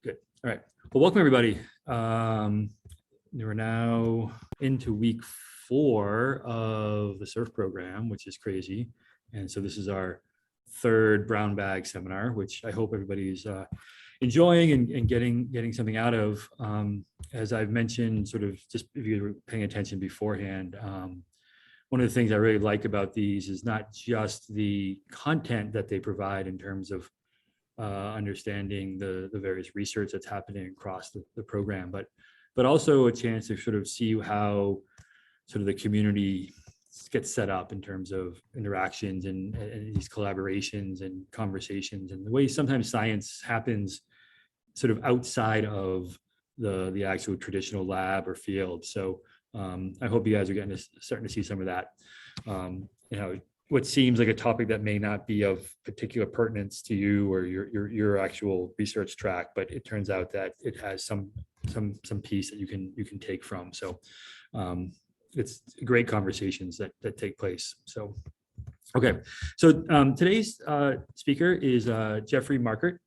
Good. All right. Well, welcome everybody. We're now into week 4 of the SURF program, which is crazy. And so this is our third brown bag seminar, which I hope everybody's enjoying and getting something out of. As I've mentioned, sort of just if you were paying attention beforehand, one of the things I really like about these is not just the content that they provide in terms of understanding the various research that's happening across the program, but also a chance to sort of see how sort of the community gets set up in terms of interactions and these collaborations and conversations and the way sometimes science happens sort of outside of the actual traditional lab or field. So I hope you guys are starting to see some of that. What seems like a topic that may not be of particular pertinence to you or your actual research track, but it turns out that it has some piece that you can take from. So it's great conversations that take place. So okay, so today's speaker is Jeffrey Markert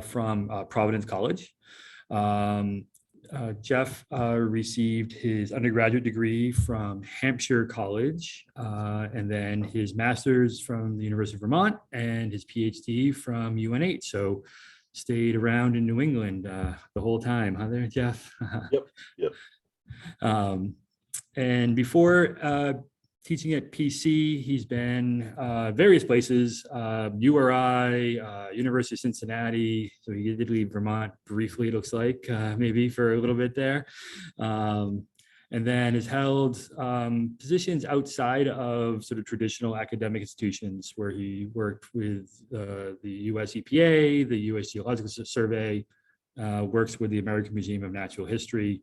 from Providence College. Jeff received his undergraduate degree from Hampshire College, and then his master's from the University of Vermont and his PhD from UNH. So stayed around in New England the whole time, huh there, Jeff? Yep. And before teaching at PC, he's been various places, URI, University of Cincinnati. So he did leave Vermont briefly, it looks like, maybe for a little bit there. And then has held positions outside of sort of traditional academic institutions where he worked with the US EPA, the US Geological Survey, works with the American Museum of Natural History,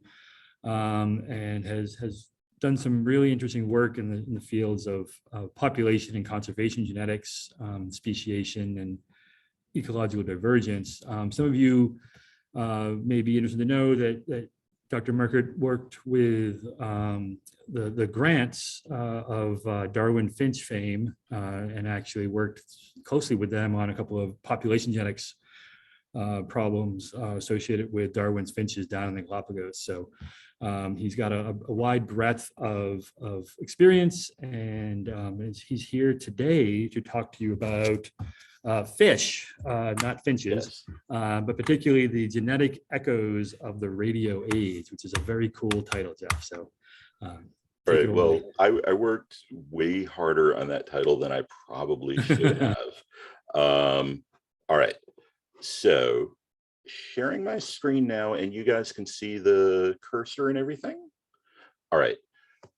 and has done some really interesting work in the fields of population and conservation genetics, speciation and ecological divergence. Some of you may be interested to know that Dr. Markert worked with the grants of Darwin Finch fame and actually worked closely with them on a couple of population genetics problems associated with Darwin's finches down in the Galapagos. So he's got a wide breadth of experience, and he's here today to talk to you about fish, not finches, Yes. but particularly the genetic echoes of the radio age, which is a very cool title, Jeff. So Right. Well, I worked way harder on that title than I probably should have. All right. So sharing my screen now, and you guys can see the cursor and everything. All right.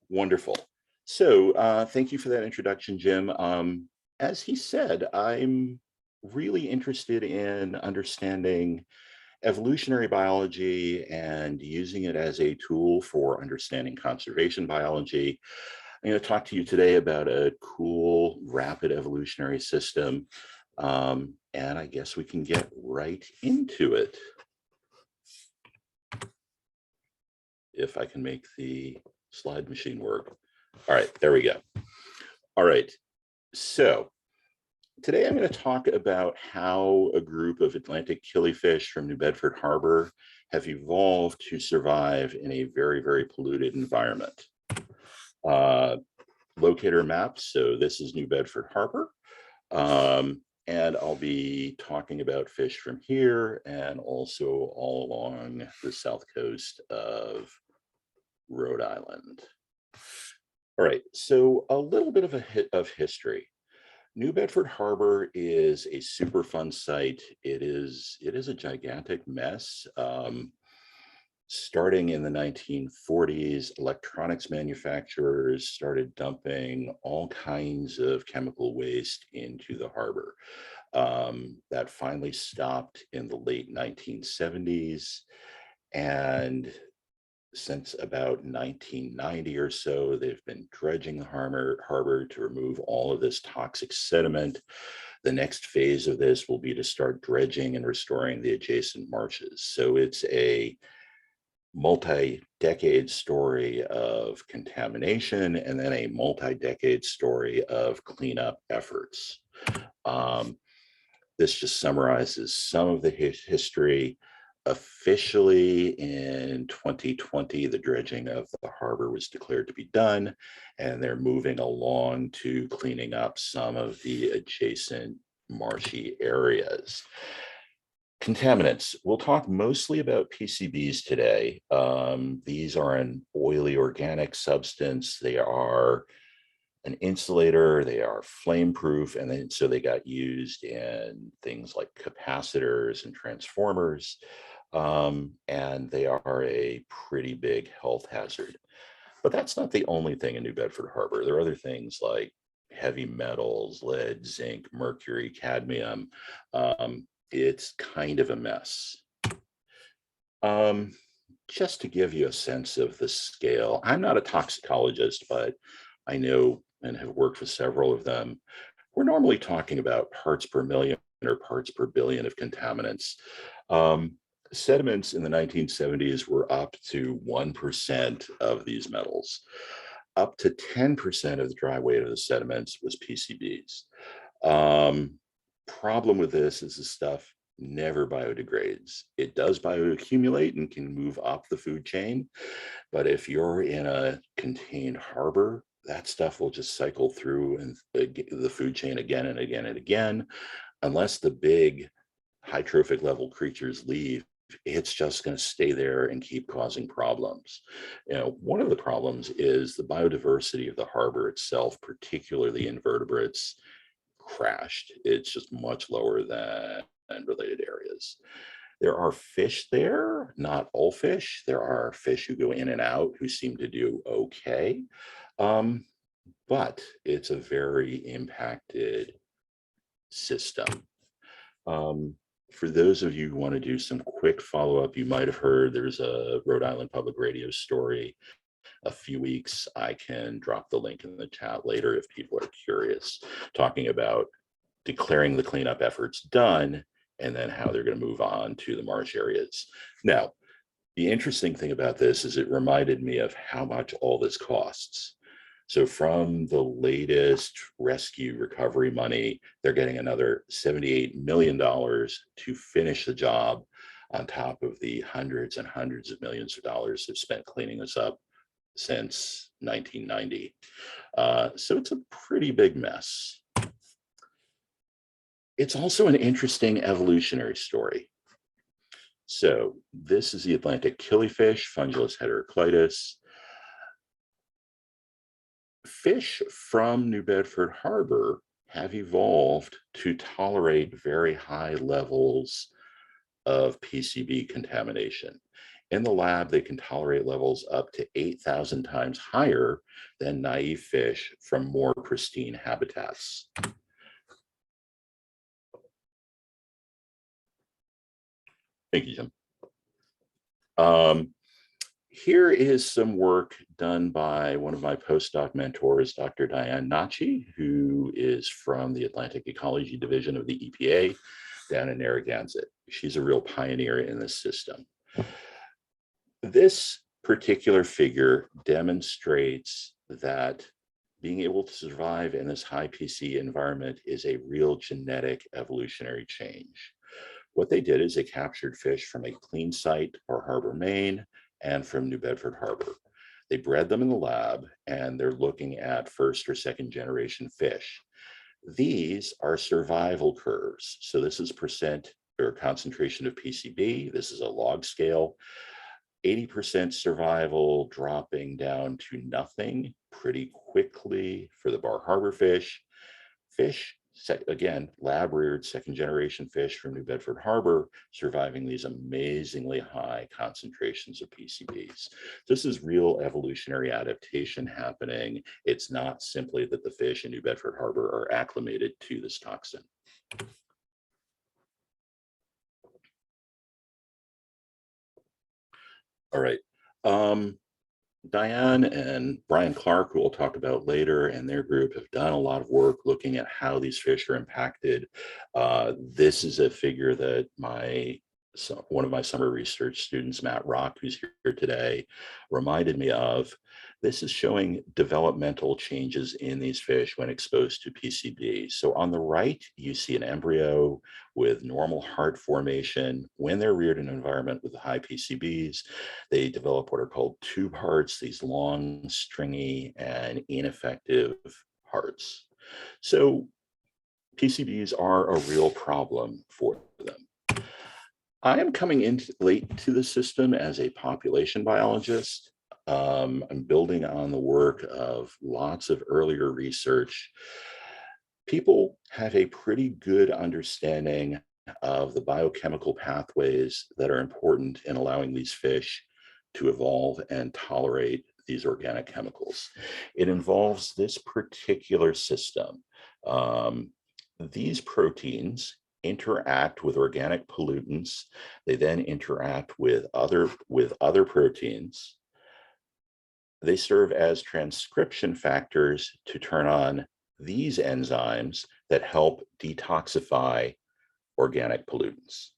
Wonderful. So thank you for that introduction, Jim. As he said, I'm really interested in understanding evolutionary biology and using it as a tool for understanding conservation biology. I'm going to talk to you today about a cool, rapid evolutionary system. And I guess we can get right into it. If I can make the slide machine work. All right, there we go. All right, so today I'm going to talk about how a group of Atlantic killifish from New Bedford Harbor have evolved to survive in a very, very polluted environment. Locator map, so this is New Bedford Harbor. And I'll be talking about fish from here and also all along the south coast of Rhode Island. All right, so a little bit of history. New Bedford Harbor is a super fun site. It is a gigantic mess. Starting in the 1940s, electronics manufacturers started dumping all kinds of chemical waste into the harbor. That finally stopped in the late 1970s. And since about 1990 or so, they've been dredging the harbor to remove all of this toxic sediment. The next phase of this will be to start dredging and restoring the adjacent marshes. So it's a multi-decade story of contamination and then a multi-decade story of cleanup efforts. This just summarizes some of the history officially in 2020, the dredging of the harbor was declared to be done, and they're moving along to cleaning up some of the adjacent marshy areas. Contaminants. We'll talk mostly about PCBs today. These are an oily organic substance. They are an insulator, they are flame proof, and then so they got used in things like capacitors and transformers, and they are a pretty big health hazard. But that's not the only thing in New Bedford Harbor. There are other things like heavy metals, lead, zinc, mercury, cadmium. It's kind of a mess. Just to give you a sense of the scale, I'm not a toxicologist, but I know and have worked with several of them. We're normally talking about parts per million or parts per billion of contaminants. Sediments in the 1970s were up to 1% of these metals. Up to 10% of the dry weight of the sediments was PCBs. Problem with this is the stuff never biodegrades. It does bioaccumulate and can move up the food chain, but if you're in a contained harbor, that stuff will just cycle through and the food chain again and again and again. Unless the big high trophic level creatures leave, it's just going to stay there and keep causing problems. One of the problems is the biodiversity of the harbor itself, particularly invertebrates, crashed. It's just much lower than related areas. There are fish there, not all fish. There are fish who go in and out who seem to do okay. But it's a very impacted system. For those of you who want to do some quick follow-up, you might have heard there's a Rhode Island Public Radio story a few weeks. I can drop the link in the chat later if people are curious, talking about declaring the cleanup efforts done and then how they're going to move on to the marsh areas. Now, the interesting thing about this is it reminded me of how much all this costs. So from the latest rescue recovery money, they're getting another $78 million to finish the job on top of the hundreds and hundreds of millions of dollars they've spent cleaning this up since 1990. So it's a pretty big mess. It's also an interesting evolutionary story. So this is the Atlantic killifish, Fungulus heteroclitus. Fish from New Bedford Harbor have evolved to tolerate very high levels of PCB contamination. In the lab, they can tolerate levels up to 8,000 times higher than naive fish from more pristine habitats. Thank you, Jim. Here is some work done by one of my postdoc mentors, Dr. Diane Nachi, who is from the Atlantic Ecology Division of the EPA down in Narragansett. She's a real pioneer in this system. This particular figure demonstrates that being able to survive in this high PC environment is a real genetic evolutionary change. What they did is they captured fish from a clean site or harbor, Maine, and from New Bedford Harbor. They bred them in the lab, and they're looking at first or second generation fish. These are survival curves. So this is percent or concentration of PCB. This is a log scale. 80% survival dropping down to nothing pretty quickly for the Bar Harbor fish. Again, lab reared second generation fish from New Bedford Harbor surviving these amazingly high concentrations of PCBs. This is real evolutionary adaptation happening. It's not simply that the fish in New Bedford Harbor are acclimated to this toxin. All right. Diane and Brian Clark, who we'll talk about later, and their group have done a lot of work looking at how these fish are impacted. This is a figure that my one of my summer research students, Matt Rock, who's here today, reminded me of. This is showing developmental changes in these fish when exposed to PCBs. So on the right, you see an embryo with normal heart formation. When they're reared in an environment with high PCBs, they develop what are called tube hearts, these long, stringy, and ineffective hearts. So PCBs are a real problem for them. I am coming in late to the system as a population biologist. I'm building on the work of lots of earlier research. People have a pretty good understanding of the biochemical pathways that are important in allowing these fish to evolve and tolerate these organic chemicals. It involves this particular system. These proteins interact with organic pollutants. They then interact with other proteins. They serve as transcription factors to turn on these enzymes that help detoxify organic pollutants.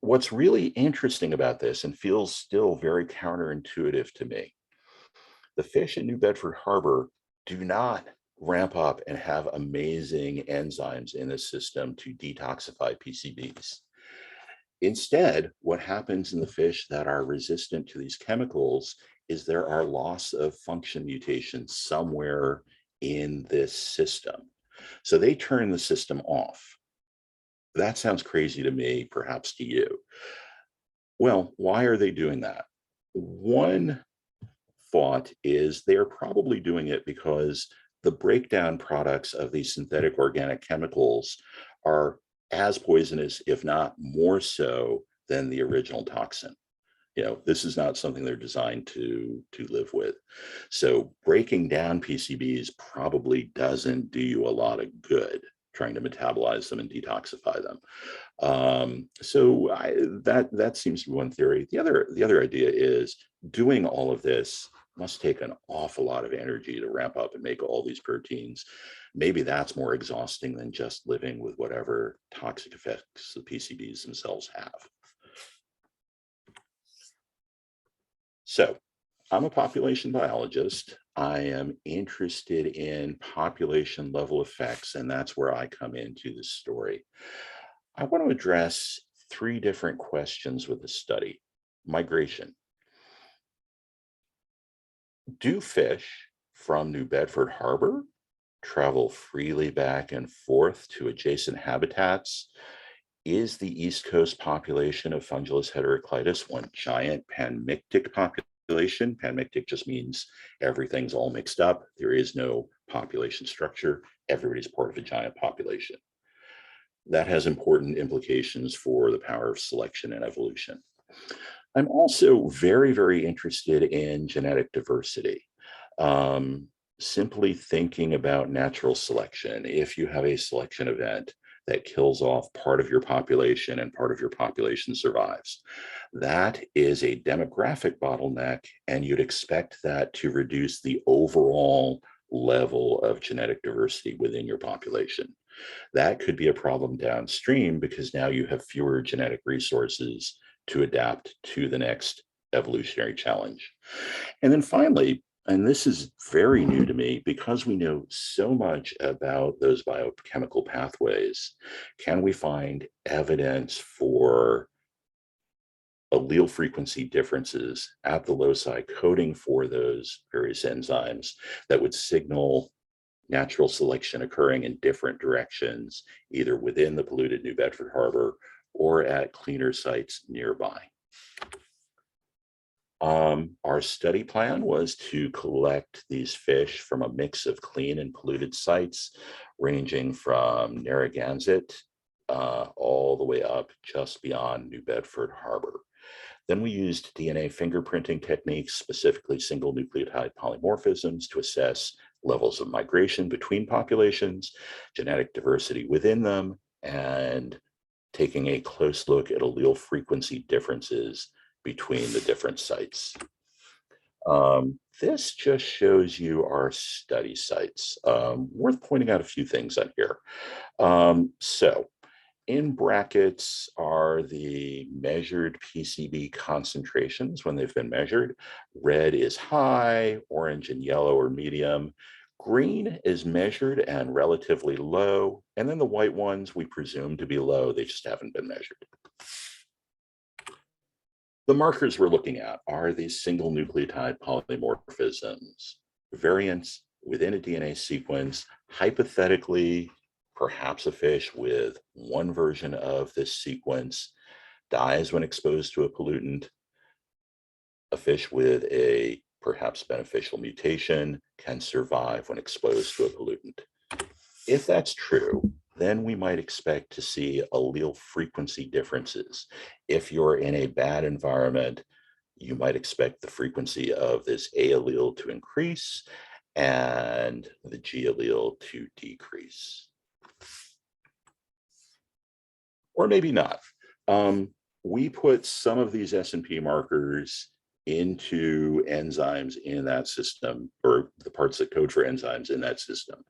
What's really interesting about this, and feels still very counterintuitive to me, the fish in New Bedford Harbor do not ramp up and have amazing enzymes in the system to detoxify PCBs. Instead, what happens in the fish that are resistant to these chemicals is there are loss of function mutations somewhere in this system. So they turn the system off. That sounds crazy to me, perhaps to you. Well, why are they doing that? One thought is they're probably doing it because the breakdown products of these synthetic organic chemicals are as poisonous, if not more so, than the original toxin. This is not something they're designed to live with. So breaking down PCBs probably doesn't do you a lot of good, trying to metabolize them and detoxify them. So that seems to be one theory. The other idea is doing all of this must take an awful lot of energy to ramp up and make all these proteins. Maybe that's more exhausting than just living with whatever toxic effects the PCBs themselves have. So I'm a population biologist. I am interested in population level effects, and that's where I come into the story. I want to address 3 different questions with the study. Migration. Do fish from New Bedford Harbor travel freely back and forth to adjacent habitats? Is the East Coast population of Fungulus heteroclitus one giant panmictic population? Panmictic just means everything's all mixed up. There is no population structure. Everybody's part of a giant population. That has important implications for the power of selection and evolution. I'm also very, very interested in genetic diversity. Simply thinking about natural selection, if you have a selection event that kills off part of your population and part of your population survives, that is a demographic bottleneck, and you'd expect that to reduce the overall level of genetic diversity within your population. That could be a problem downstream because now you have fewer genetic resources to adapt to the next evolutionary challenge. And then finally, and this is very new to me, because we know so much about those biochemical pathways, can we find evidence for allele frequency differences at the loci coding for those various enzymes that would signal natural selection occurring in different directions, either within the polluted New Bedford Harbor or at cleaner sites nearby? Our study plan was to collect these fish from a mix of clean and polluted sites, ranging from Narragansett all the way up just beyond New Bedford Harbor. Then we used DNA fingerprinting techniques, specifically single nucleotide polymorphisms, to assess levels of migration between populations, genetic diversity within them, and taking a close look at allele frequency differences between the different sites. This just shows you our study sites. Worth pointing out a few things on here. So In brackets are the measured PCB concentrations when they've been measured. Red is high, orange and yellow are medium. Green is measured and relatively low. And then the white ones we presume to be low, they just haven't been measured. The markers we're looking at are these single nucleotide polymorphisms, variants within a DNA sequence, hypothetically, perhaps a fish with one version of this sequence dies when exposed to a pollutant. A fish with a perhaps beneficial mutation can survive when exposed to a pollutant. If that's true, then we might expect to see allele frequency differences. If you're in a bad environment, you might expect the frequency of this A allele to increase and the G allele to decrease. Or maybe not. We put some of these S&P markers into enzymes in that system, or the parts that code for enzymes in that system.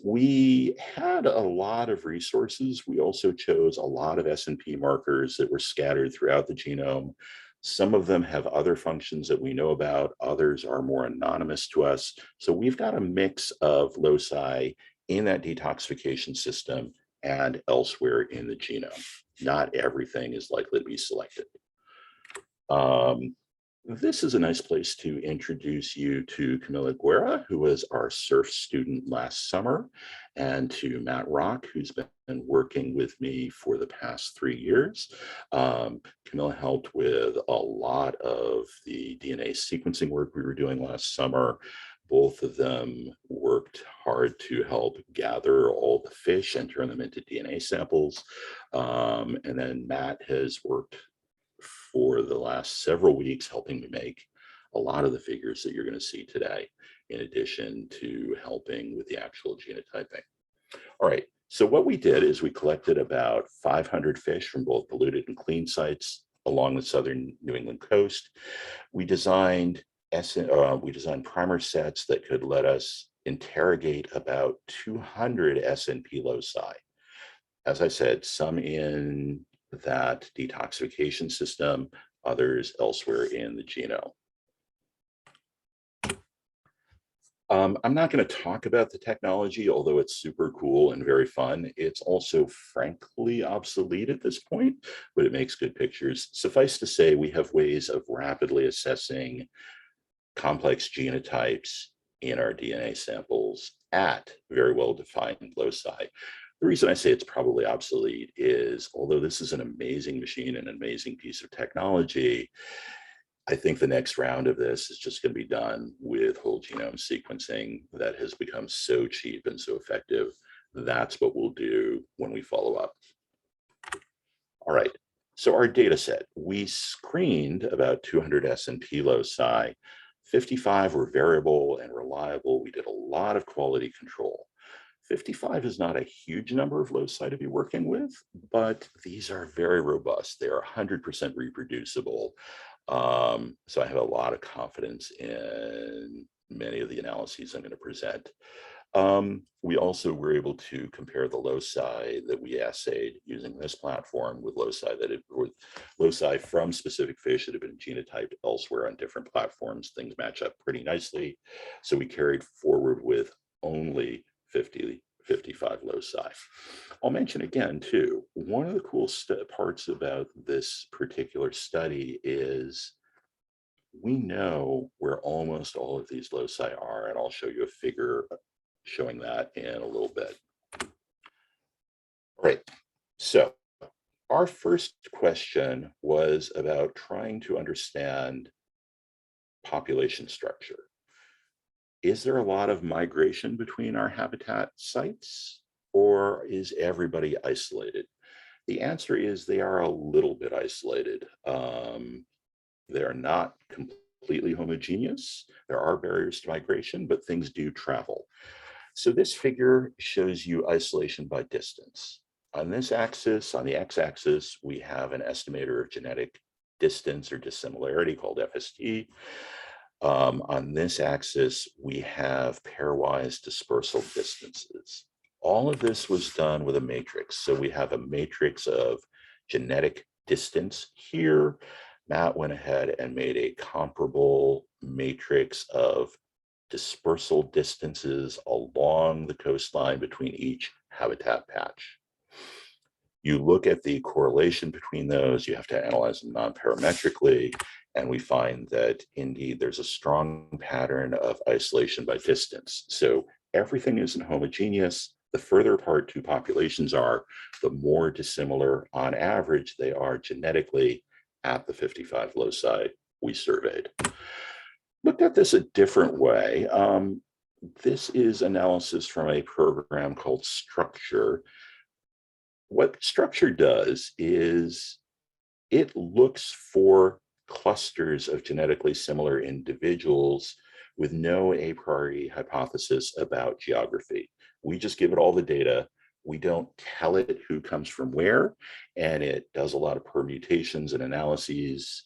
We had a lot of resources. We also chose a lot of S&P markers that were scattered throughout the genome. Some of them have other functions that we know about. Others are more anonymous to us. So we've got a mix of loci in that detoxification system and elsewhere in the genome. Not everything is likely to be selected. This is a nice place to introduce you to Camila Guerra, who was our SURF student last summer, and to Matt Rock, who's been working with me for the past 3 years. Camila helped with a lot of the DNA sequencing work we were doing last summer. Both of them worked hard to help gather all the fish and turn them into DNA samples. And then Matt has worked for the last several weeks helping me make a lot of the figures that you're going to see today, in addition to helping with the actual genotyping. All right, so what we did is we collected about 500 fish from both polluted and clean sites along the southern New England coast. We designed primer sets that could let us interrogate about 200 SNP loci. As I said, some in that detoxification system, others elsewhere in the genome. I'm not going to talk about the technology, although it's super cool and very fun. It's also frankly obsolete at this point, but it makes good pictures. Suffice to say, we have ways of rapidly assessing complex genotypes in our DNA samples at very well-defined loci. The reason I say it's probably obsolete is, although this is an amazing machine and an amazing piece of technology, I think the next round of this is just going to be done with whole genome sequencing that has become so cheap and so effective. That's what we'll do when we follow up. All right, so our data set, we screened about 200 SNP loci. 55 were variable and reliable. We did a lot of quality control. 55 is not a huge number of loci to be working with, but these are very robust. They are 100% reproducible. So I have a lot of confidence in many of the analyses I'm going to present. We also were able to compare the loci that we assayed using this platform with loci from specific fish that have been genotyped elsewhere on different platforms. Things match up pretty nicely. So we carried forward with only 55 loci. I'll mention again, too, one of the cool parts about this particular study is we know where almost all of these loci are, and I'll show you a figure showing that in a little bit. All right, so our first question was about trying to understand population structure. Is there a lot of migration between our habitat sites, or is everybody isolated? The answer is they are a little bit isolated. They're not completely homogeneous. There are barriers to migration, but things do travel. So this figure shows you isolation by distance. On this axis, on the x-axis, we have an estimator of genetic distance or dissimilarity called FST. On this axis, we have pairwise dispersal distances. All of this was done with a matrix. So we have a matrix of genetic distance here. Matt went ahead and made a comparable matrix of dispersal distances along the coastline between each habitat patch. You look at the correlation between those, you have to analyze them non-parametrically, and we find that indeed there's a strong pattern of isolation by distance. So everything isn't homogeneous. The further apart two populations are, the more dissimilar on average they are genetically at the 55 loci we surveyed. Looked at this a different way. This is analysis from a program called Structure. What Structure does is it looks for clusters of genetically similar individuals with no a priori hypothesis about geography. We just give it all the data. We don't tell it who comes from where, and it does a lot of permutations and analyses.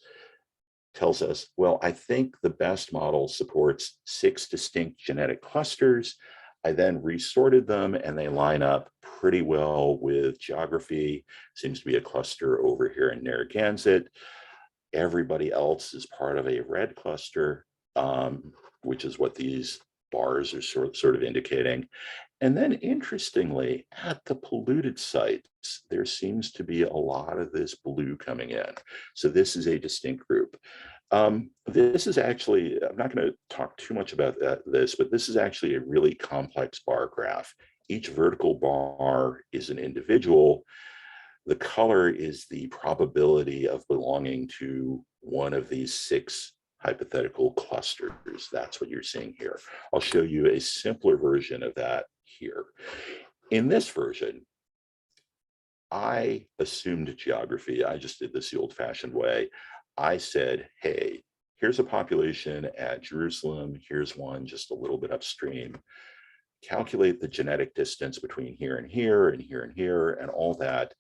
Tells us, well, I think the best model supports 6 distinct genetic clusters. I then resorted them and they line up pretty well with geography. Seems to be a cluster over here in Narragansett. Everybody else is part of a red cluster, which is what these bars are sort of indicating. And then interestingly, at the polluted sites, there seems to be a lot of this blue coming in. So this is a distinct group. This is actually, I'm not going to talk too much about this, but this is actually a really complex bar graph. Each vertical bar is an individual. The color is the probability of belonging to one of these 6 hypothetical clusters. That's what you're seeing here. I'll show you a simpler version of that here. In this version, I assumed geography. I just did this the old-fashioned way. I said, hey, here's a population at Jerusalem. Here's one just a little bit upstream. Calculate the genetic distance between here and here and here and here and all that.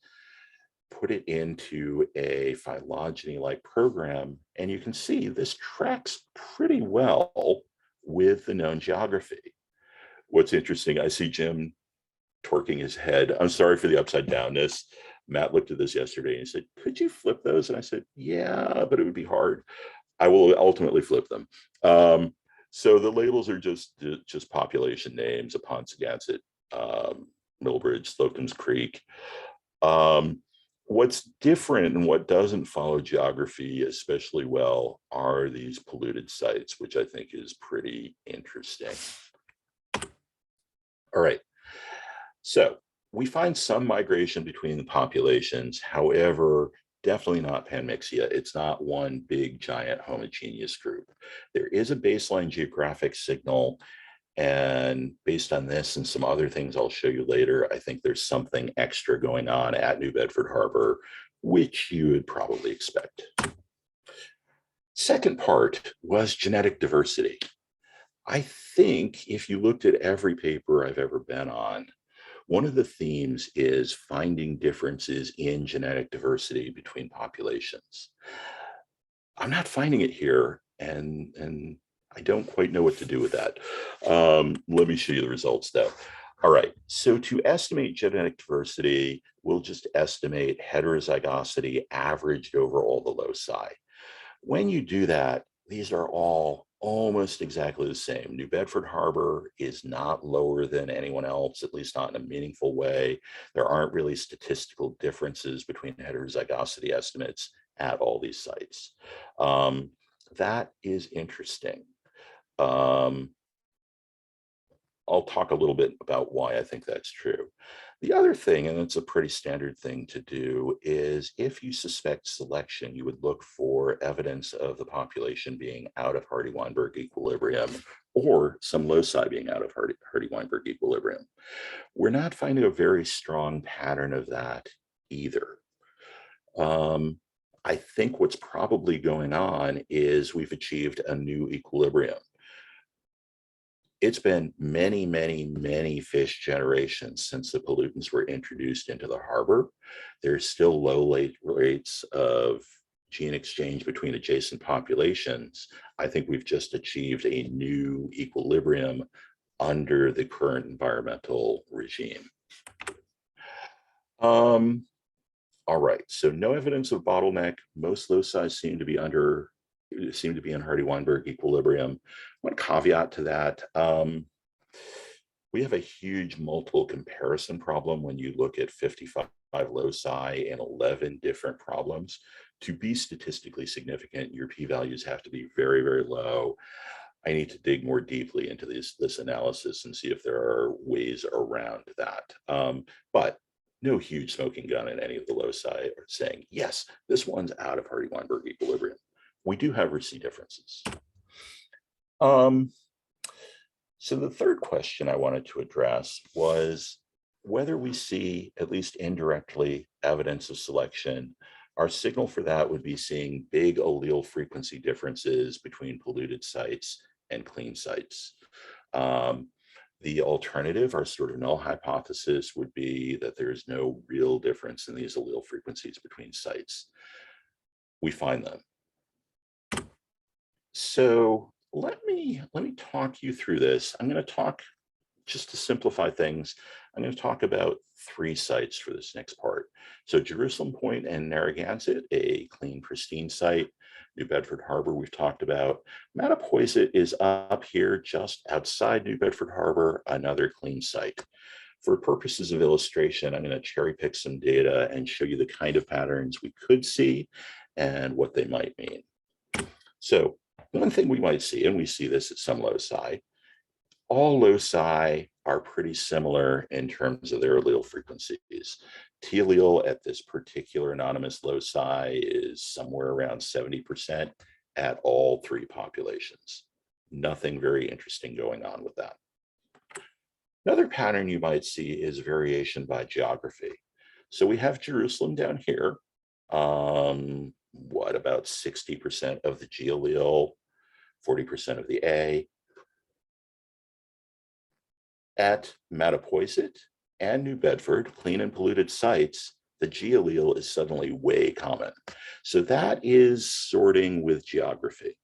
Put it into a phylogeny-like program, and you can see this tracks pretty well with the known geography. What's interesting, I see Jim twerking his head. I'm sorry for the upside downness. Matt looked at this yesterday and he said, could you flip those? And I said, yeah, but it would be hard. I will ultimately flip them. So the labels are just population names, Apontsagansett, Millbridge, Slocum's Creek. What's different and what doesn't follow geography especially well are these polluted sites, which I think is pretty interesting. All right. So we find some migration between the populations, however, definitely not panmixia. It's not one big, giant, homogeneous group. There is a baseline geographic signal, and based on this and some other things I'll show you later, I think there's something extra going on at New Bedford Harbor, which you would probably expect. Second part was genetic diversity. I think if you looked at every paper I've ever been on, one of the themes is finding differences in genetic diversity between populations. I'm not finding it here, and I don't quite know what to do with that. Let me show you the results though. All right, so to estimate genetic diversity, we'll just estimate heterozygosity averaged over all the loci. When you do that, these are all almost exactly the same. New Bedford Harbor is not lower than anyone else, at least not in a meaningful way. There aren't really statistical differences between heterozygosity estimates at all these sites. That is interesting. I'll talk a little bit about why I think that's true. The other thing, and it's a pretty standard thing to do, is if you suspect selection, you would look for evidence of the population being out of Hardy-Weinberg equilibrium or some loci being out of Hardy-Weinberg equilibrium. We're not finding a very strong pattern of that either. I think what's probably going on is we've achieved a new equilibrium. It's been many, many, many fish generations since the pollutants were introduced into the harbor. There's still low rates of gene exchange between adjacent populations. I think we've just achieved a new equilibrium under the current environmental regime. All right, so no evidence of bottleneck. Most loci seem to be in Hardy-Weinberg equilibrium. One caveat to that, we have a huge multiple comparison problem when you look at 55 loci and 11 different problems. To be statistically significant, your p-values have to be very, very low. I need to dig more deeply into this analysis and see if there are ways around that. But no huge smoking gun in any of the loci are saying, yes, this one's out of Hardy-Weinberg equilibrium. We do have Ricci differences. So the third question I wanted to address was whether we see, at least indirectly, evidence of selection. Our signal for that would be seeing big allele frequency differences between polluted sites and clean sites. The alternative, our sort of null hypothesis, would be that there is no real difference in these allele frequencies between sites. We find them. So let me talk you through this. I'm going to talk, just to simplify things, I'm going to talk about 3 sites for this next part. So Jerusalem Point and Narragansett, a clean, pristine site. New Bedford Harbor, we've talked about. Mattapoisett is up here just outside New Bedford Harbor, another clean site. For purposes of illustration, I'm going to cherry pick some data and show you the kind of patterns we could see and what they might mean. So one thing we might see, and we see this at some loci, all loci are pretty similar in terms of their allele frequencies. T allele at this particular anonymous loci is somewhere around 70% at all 3 populations. Nothing very interesting going on with that. Another pattern you might see is variation by geography. So we have Jerusalem down here. What, about 60% of the G allele, 40% of the A. At Mattapoisett and New Bedford, clean and polluted sites, the G allele is suddenly way common. So that is sorting with geography.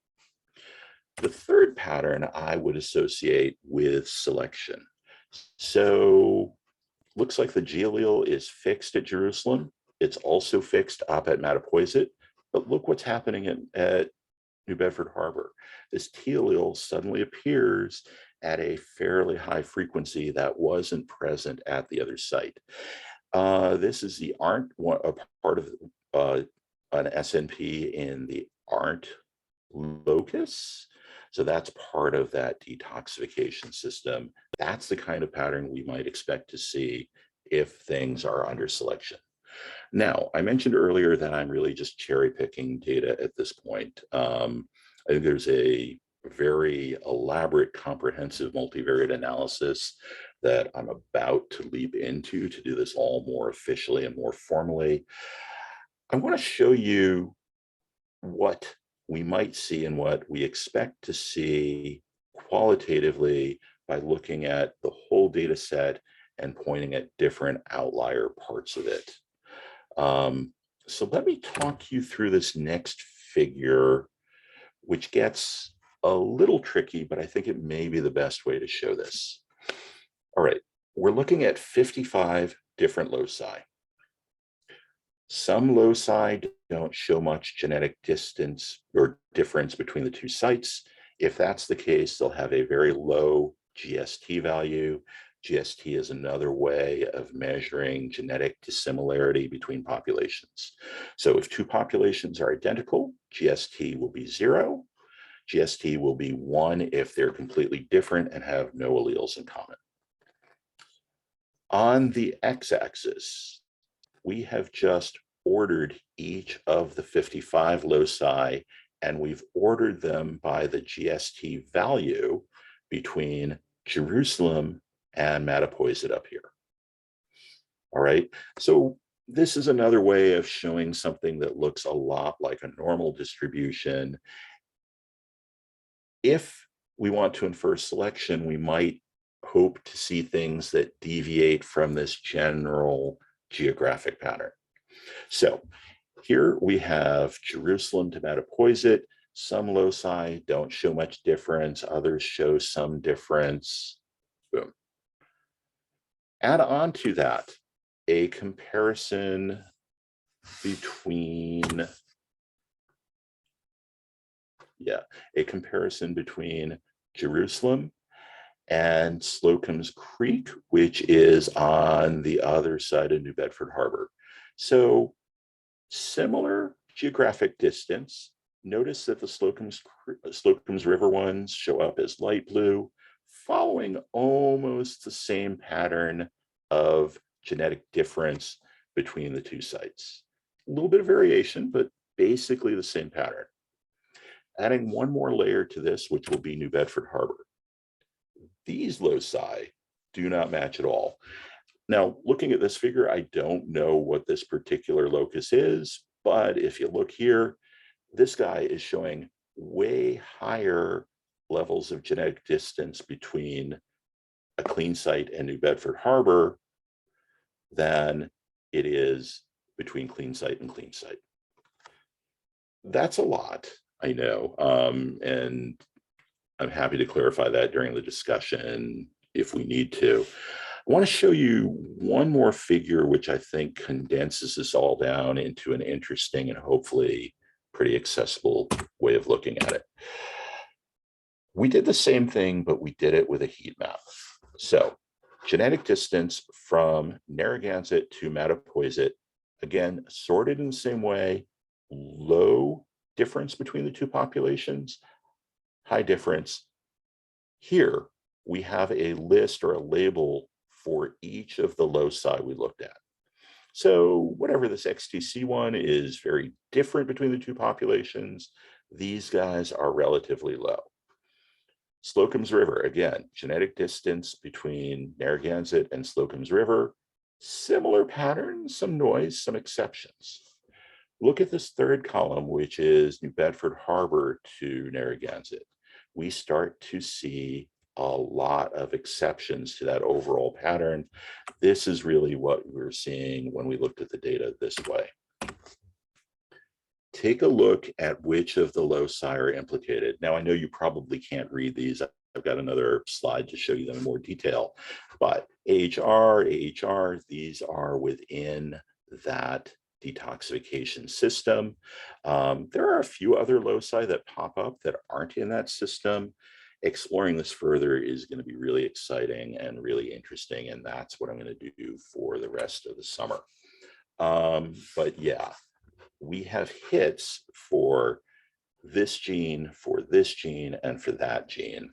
The third pattern I would associate with selection. So looks like the G allele is fixed at Jerusalem. It's also fixed up at Mattapoisett, but look what's happening at New Bedford Harbor. This T allele suddenly appears at a fairly high frequency that wasn't present at the other site. This is the ARNT, a part of an SNP in the ARNT locus. So that's part of that detoxification system. That's the kind of pattern we might expect to see if things are under selection. Now, I mentioned earlier that I'm really just cherry picking data at this point. I think there's a very elaborate, comprehensive multivariate analysis that I'm about to leap into to do this all more officially and more formally. I want to show you what we might see and what we expect to see qualitatively by looking at the whole data set and pointing at different outlier parts of it. So let me talk you through this next figure, which gets a little tricky, but I think it may be the best way to show this. All right, we're looking at 55 different loci. Some loci don't show much genetic distance or difference between the 2 sites. If that's the case, they'll have a very low GST value. GST is another way of measuring genetic dissimilarity between populations. So if 2 populations are identical, GST will be 0. GST will be 1 if they're completely different and have no alleles in common. On the x-axis, we have just ordered each of the 55 loci, and we've ordered them by the GST value between Jerusalem and Mattapoisett up here. All right, so this is another way of showing something that looks a lot like a normal distribution. If we want to infer selection, we might hope to see things that deviate from this general geographic pattern. So here we have Jerusalem to Mattapoisett. Some loci don't show much difference, others show some difference. Boom. Add on to that a comparison between, Jerusalem and Slocum's Creek, which is on the other side of New Bedford Harbor. So similar geographic distance. Notice that the Slocum's River ones show up as light blue, following almost the same pattern of genetic difference between the two sites. A little bit of variation, but basically the same pattern. Adding one more layer to this, which will be New Bedford Harbor. These loci do not match at all. Now, looking at this figure, I don't know what this particular locus is, but if you look here, this guy is showing way higher levels of genetic distance between a clean site and New Bedford Harbor than it is between clean site and clean site. That's a lot, I know, and I'm happy to clarify that during the discussion if we need to. I want to show you one more figure, which I think condenses this all down into an interesting and hopefully pretty accessible way of looking at it. We did the same thing, but we did it with a heat map. So genetic distance from Narragansett to Mattapoisett, again, sorted in the same way, low difference between the two populations, high difference. Here, we have a list or a label for each of the loci we looked at. So whatever this XTC one is very different between the two populations, these guys are relatively low. Slocum's River, again, genetic distance between Narragansett and Slocum's River, similar patterns, some noise, some exceptions. Look at this third column, which is New Bedford Harbor to Narragansett. We start to see a lot of exceptions to that overall pattern. This is really what we're seeing when we looked at the data this way. Take a look at which of the loci are implicated. Now, I know you probably can't read these. I've got another slide to show you them in more detail, but AHR, these are within that detoxification system. There are a few other loci that pop up that aren't in that system. Exploring this further is going to be really exciting and really interesting, and that's what I'm going to do for the rest of the summer. But yeah, we have hits for this gene, and for that gene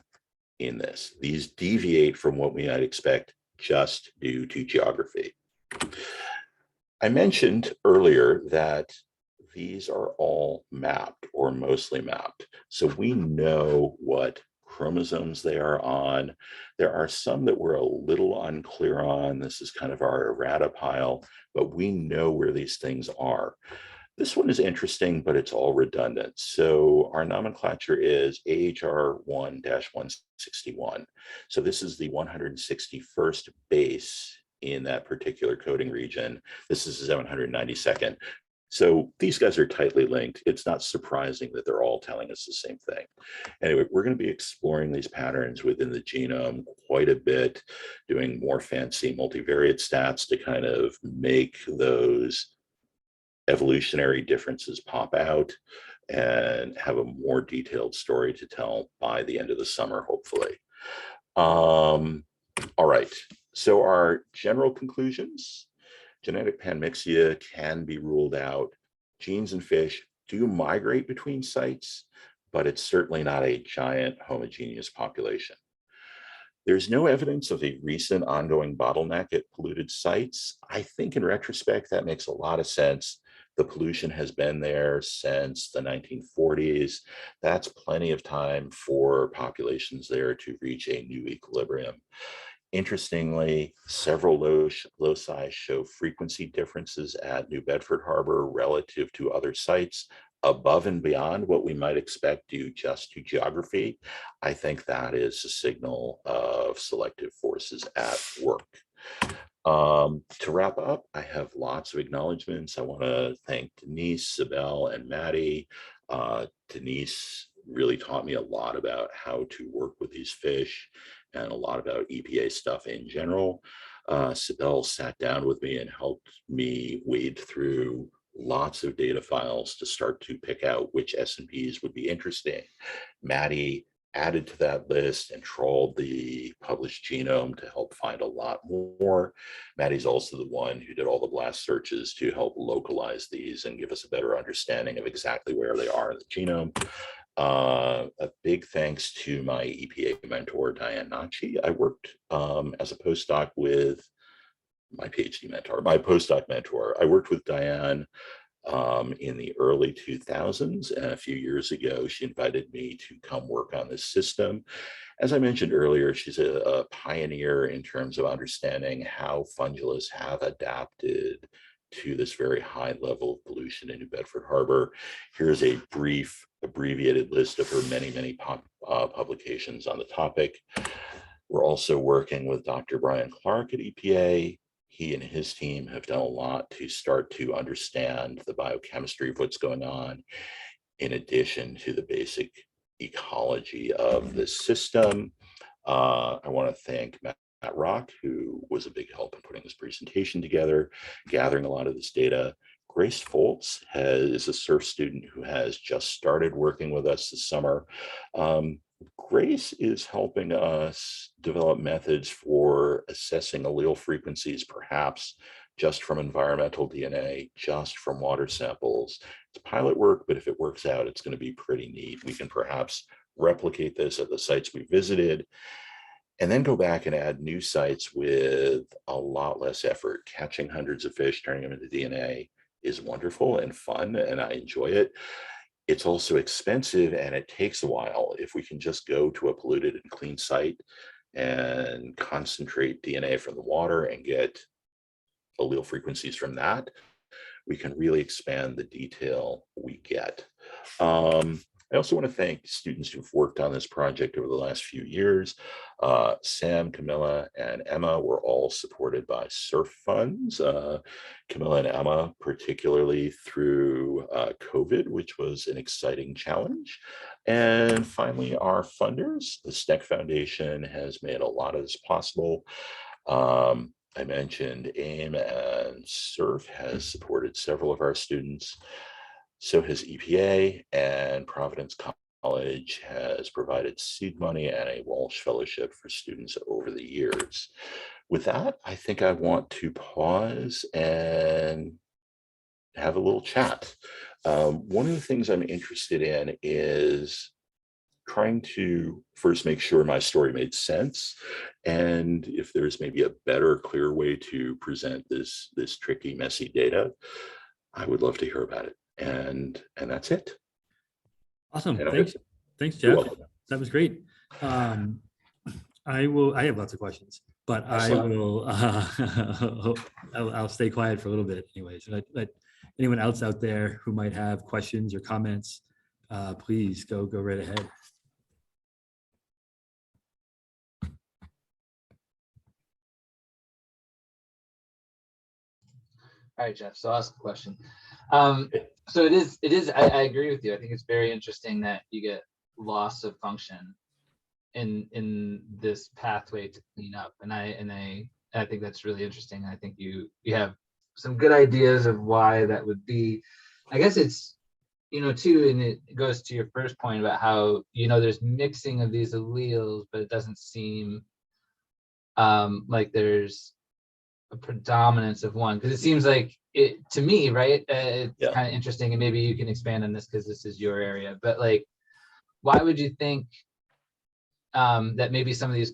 in this. These deviate from what we might expect just due to geography. I mentioned earlier that these are all mapped or mostly mapped. So we know what chromosomes they are on. There are some that we're a little unclear on. This is kind of our errata pile, but we know where these things are. This one is interesting, but it's all redundant. So our nomenclature is AHR1-161. So this is the 161st base in that particular coding region. This is 792nd. So these guys are tightly linked. It's not surprising that they're all telling us the same thing. Anyway, we're going to be exploring these patterns within the genome quite a bit, doing more fancy multivariate stats to kind of make those evolutionary differences pop out and have a more detailed story to tell by the end of the summer, hopefully. All right, so our general conclusions: genetic panmixia can be ruled out. Genes in fish do migrate between sites, but it's certainly not a giant homogeneous population. There's no evidence of a recent ongoing bottleneck at polluted sites. I think in retrospect, that makes a lot of sense. The pollution has been there since the 1940s. That's plenty of time for populations there to reach a new equilibrium. Interestingly, several loci show frequency differences at New Bedford Harbor relative to other sites above and beyond what we might expect due just to geography. I think that is a signal of selective forces at work. To wrap up, I have lots of acknowledgements. I want to thank Denise, Sibel, and Maddie. Denise really taught me a lot about how to work with these fish, and a lot about EPA stuff in general. Sibel sat down with me and helped me wade through lots of data files to start to pick out which S&Ps would be interesting. Maddie added to that list and trawled the published genome to help find a lot more. Maddie's also the one who did all the blast searches to help localize these and give us a better understanding of exactly where they are in the genome. A big thanks to my EPA mentor, Diane Nachi. I worked as a postdoc with my PhD mentor, my postdoc mentor. I worked with Diane in the early 2000s, and a few years ago, she invited me to come work on this system. As I mentioned earlier, she's a pioneer in terms of understanding how fungulates have adapted to this very high level of pollution in New Bedford Harbor. Here's a brief abbreviated list of her many publications on the topic. We're also working with Dr. Brian Clark at EPA. He and his team have done a lot to start to understand the biochemistry of what's going on, in addition to the basic ecology of the system. I want to thank Matt Rock, who was a big help in putting this presentation together, gathering a lot of this data. Grace Foltz is a SURF student who has just started working with us this summer. Grace is helping us develop methods for assessing allele frequencies, perhaps just from environmental DNA, just from water samples. It's pilot work, but if it works out, it's going to be pretty neat. We can perhaps replicate this at the sites we visited, and then go back and add new sites with a lot less effort. Catching hundreds of fish, turning them into DNA is wonderful and fun, and I enjoy it. It's also expensive and it takes a while. If we can just go to a polluted and clean site and concentrate DNA from the water and get allele frequencies from that, we can really expand the detail we get. I also want to thank students who've worked on this project over the last few years. Sam, Camilla, and Emma were all supported by SURF funds. Camilla and Emma, particularly through COVID, which was an exciting challenge. And finally, our funders, the SNEC Foundation, has made a lot of this possible. I mentioned AIM, and SURF has supported several of our students. So has EPA, and Providence College has provided seed money and a Walsh Fellowship for students over the years. With that, I think I want to pause and have a little chat. One of the things I'm interested in is trying to first make sure my story made sense, and if there's maybe a better, clear way to present this tricky, messy data, I would love to hear about it. And that's it. Awesome. Thanks, Jeff. That was great. I have lots of questions, but Excellent. I'll stay quiet for a little bit anyways. Let anyone else out there who might have questions or comments, please go right ahead. All right, Jeff, so I'll ask a question. So it is, I agree with you. I think it's very interesting that you get loss of function in this pathway to clean up. And I think that's really interesting. I think you have some good ideas of why that would be. I guess it's, too, and it goes to your first point about how, there's mixing of these alleles, but it doesn't seem like there's a predominance of one, because it seems like it to me, right? It's kind of interesting, and maybe you can expand on this because this is your area. But like, why would you think that maybe some of these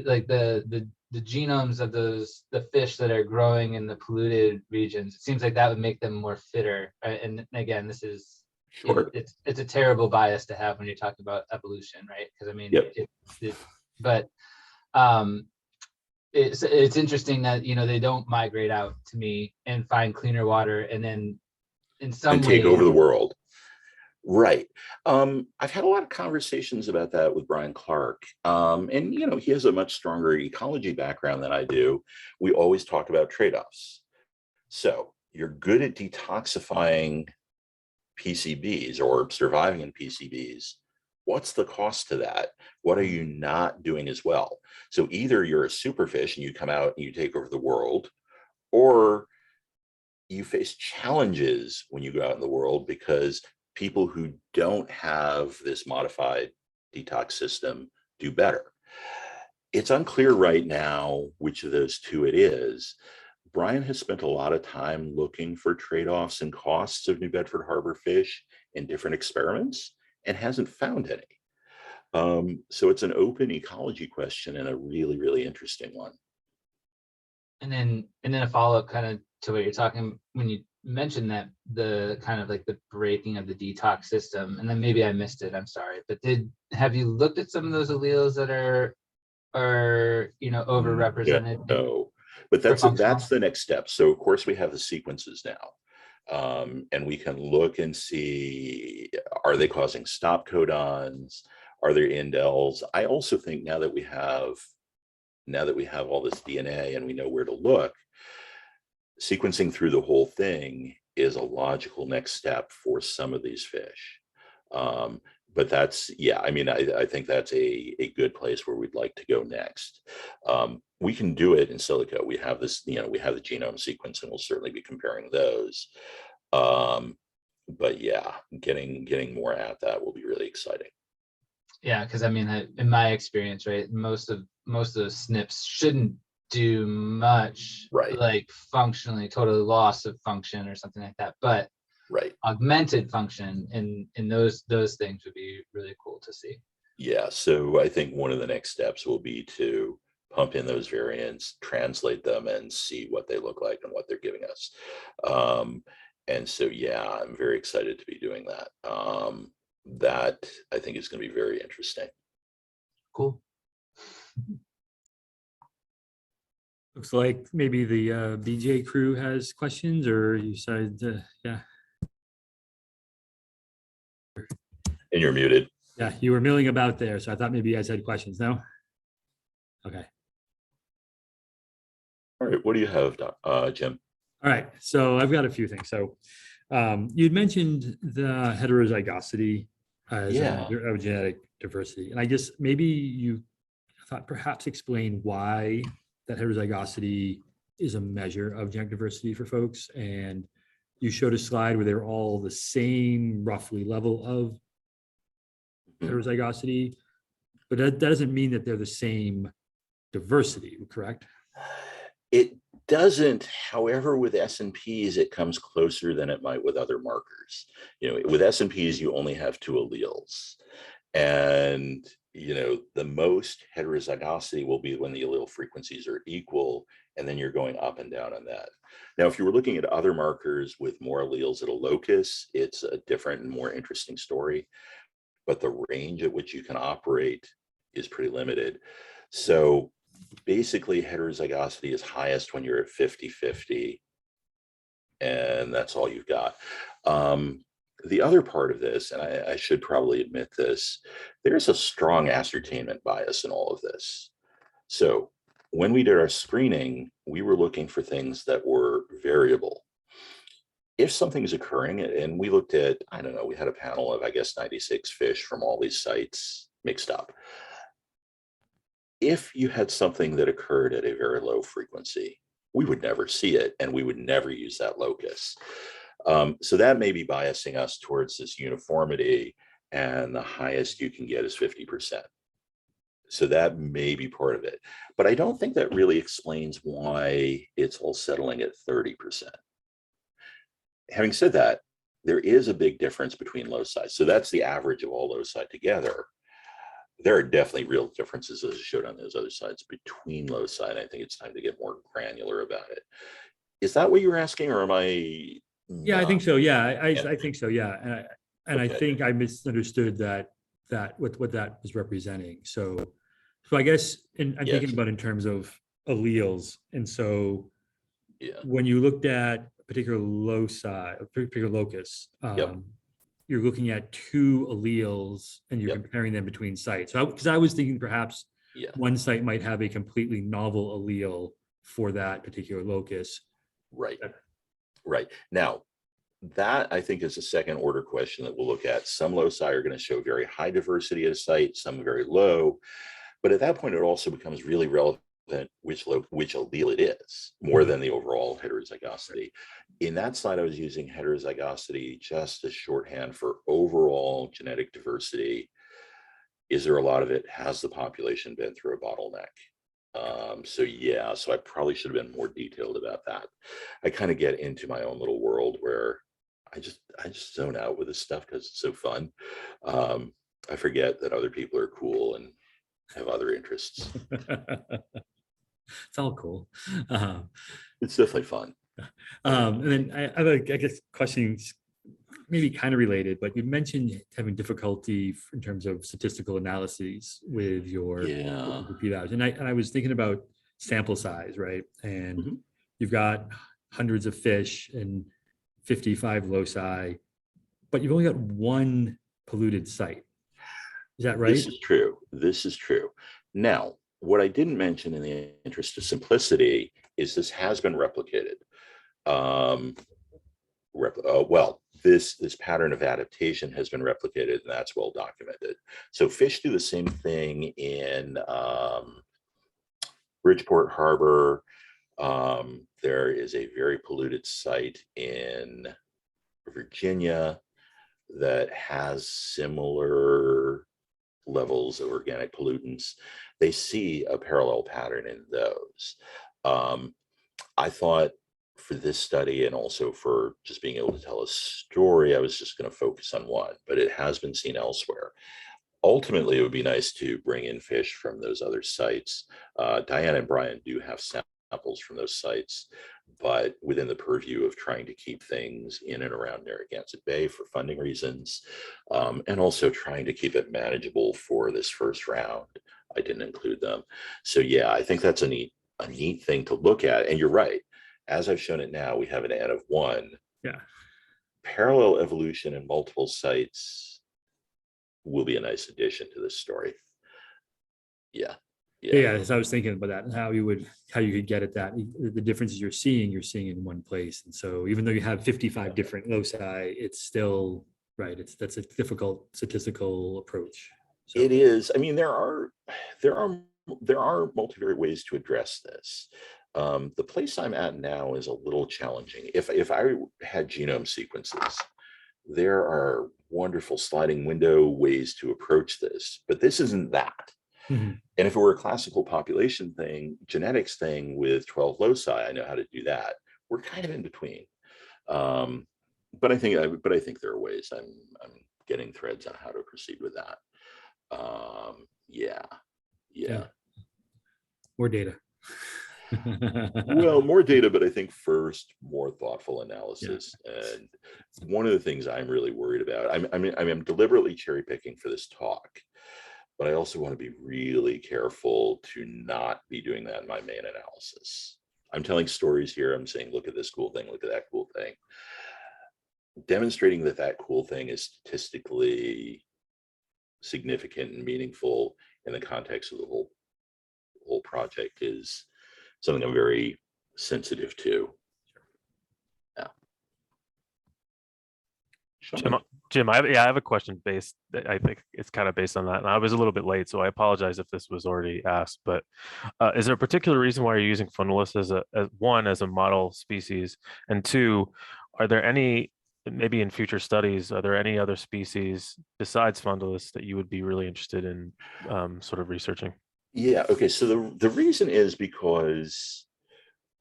like the genomes of the fish that are growing in the polluted regions, it seems like that would make them more fitter, right? And again, this is sure, it's a terrible bias to have when you're talking about evolution, right? Because I mean, it's interesting that they don't migrate out to me and find cleaner water and then in some way take over the world. Right. I've had a lot of conversations about that with Brian Clark. And he has a much stronger ecology background than I do. We always talk about trade-offs. So you're good at detoxifying PCBs or surviving in PCBs. what's the cost to that? What are you not doing as well? So either you're a superfish and you come out and you take over the world, or you face challenges when you go out in the world because people who don't have this modified detox system do better. It's unclear right now which of those two it is. Brian has spent a lot of time looking for trade-offs and costs of New Bedford Harbor fish in different experiments and hasn't found any. So it's an open ecology question and a really, really interesting one. And then a follow-up kind of to what you're talking when you mentioned that the kind of like the breaking of the detox system, and then maybe I missed it, I'm sorry, but have you looked at some of those alleles that are overrepresented? No, but that's the next step. So of course we have the sequences now, and we can look and see, are they causing stop codons? Are there indels? I also think now that we have all this DNA and we know where to look, sequencing through the whole thing is a logical next step for some of these fish. But that's, yeah, I mean, I think that's a good place where we'd like to go next. We can do it in silico. We have this, we have the genome sequence, and we'll certainly be comparing those. But yeah, getting more at that will be really exciting. Yeah, because I mean, in my experience, right, most of those SNPs shouldn't do much, right, like functionally, total loss of function or something like that. But right, augmented function in those things would be really cool to see. Yeah, so I think one of the next steps will be to pump in those variants, translate them, and see what they look like and what they're giving us. And so, yeah, I'm very excited to be doing that. That I think is going to be very interesting. Cool. Looks like maybe the BJ crew has questions, or you said, yeah. And you're muted. Yeah, you were milling about there, so I thought maybe you guys had questions. No? Okay. All right, what do you have, Jim? All right, so I've got a few things. So you'd mentioned the heterozygosity as a measure of genetic diversity. And I guess maybe you thought perhaps explain why that heterozygosity is a measure of genetic diversity for folks. And you showed a slide where they were all the same roughly level of heterozygosity, but that doesn't mean that they're the same diversity, correct? It doesn't. However, with S&Ps, it comes closer than it might with other markers. With S&Ps, you only have two alleles. And, the most heterozygosity will be when the allele frequencies are equal, and then you're going up and down on that. Now, if you were looking at other markers with more alleles at a locus, it's a different and more interesting story. But the range at which you can operate is pretty limited. So basically, heterozygosity is highest when you're at 50-50, and that's all you've got. The other part of this, and I should probably admit this, there's a strong ascertainment bias in all of this. So when we did our screening, we were looking for things that were variable. If something is occurring, and we looked at, I don't know, we had a panel of, I guess, 96 fish from all these sites mixed up. If you had something that occurred at a very low frequency, we would never see it, and we would never use that locus. So that may be biasing us towards this uniformity, and the highest you can get is 50%. So that may be part of it. But I don't think that really explains why it's all settling at 30%. Having said that, there is a big difference between loci. So that's the average of all loci together. There are definitely real differences, as I showed on those other sides, between loci, and I think it's time to get more granular about it. Is that what you were asking, or am I? Yeah, I think so. Yeah, I think so. Yeah, and Okay. I think I misunderstood that what that was representing. So I guess, and I'm thinking about in terms of alleles, and so when you looked at a particular loci, a particular locus, you're looking at two alleles and you're comparing them between sites. So because I was thinking perhaps one site might have a completely novel allele for that particular locus. Right. Right. Now, that I think is a second order question that we'll look at. Some loci are going to show very high diversity at a site, some very low. But at that point, it also becomes really relevant which allele it is, more than the overall heterozygosity. In that slide, I was using heterozygosity just as shorthand for overall genetic diversity. Is there a lot of it? Has the population been through a bottleneck? So yeah, so I probably should have been more detailed about that. I kind of get into my own little world where I just zone out with this stuff because it's so fun. I forget that other people are cool and have other interests. It's all cool. It's definitely fun. And then I have I guess questions maybe kind of related, but you mentioned having difficulty in terms of statistical analyses with your p-values. And I was thinking about sample size, right? And you've got hundreds of fish and 55 loci, but you've only got one polluted site. Is that right? This is true. This is true. Now, what I didn't mention in the interest of simplicity is this has been replicated. This pattern of adaptation has been replicated, and that's well documented. So fish do the same thing in Bridgeport Harbor. There is a very polluted site in Virginia that has similar levels of organic pollutants. They see a parallel pattern in those. I thought for this study and also for just being able to tell a story, I was just going to focus on one, but it has been seen elsewhere. Ultimately, it would be nice to bring in fish from those other sites. Diana and Brian do have samples from those sites, but within the purview of trying to keep things in and around Narragansett Bay for funding reasons, and also trying to keep it manageable for this first round, I didn't include them. So yeah, I think that's a neat thing to look at. And you're right. As I've shown it now, we have an N of 1. Yeah. Parallel evolution in multiple sites will be a nice addition to this story. Yeah. So I was thinking about that and how you could get at that. The differences you're seeing in one place. And so even though you have 55 different loci, it's still right. That's a difficult statistical approach. So. It is. I mean, there are multivariate ways to address this. The place I'm at now is a little challenging. If I had genome sequences, there are wonderful sliding window ways to approach this, but this isn't that. Mm-hmm. And if it were a classical population thing, genetics thing with 12 loci, I know how to do that. We're kind of in between. But I think there are ways. I'm getting threads on how to proceed with that. Yeah. More data. Well, more data, but I think first more thoughtful analysis. And one of the things I'm really worried about, I'm deliberately cherry picking for this talk, but I also want to be really careful to not be doing that in my main analysis. I'm telling stories here. I'm saying, look at this cool thing, look at that cool thing. Demonstrating that cool thing is statistically significant and meaningful in the context of the whole project is something I'm very sensitive to. Yeah. Jim, I have a question I think it's kind of based on that. And I was a little bit late, so I apologize if this was already asked, but is there a particular reason why you're using Fundulus as a model species? And two, are there any, maybe in future studies, are there any other species besides Fundulus that you would be really interested in sort of researching? Yeah, okay, so the reason is because,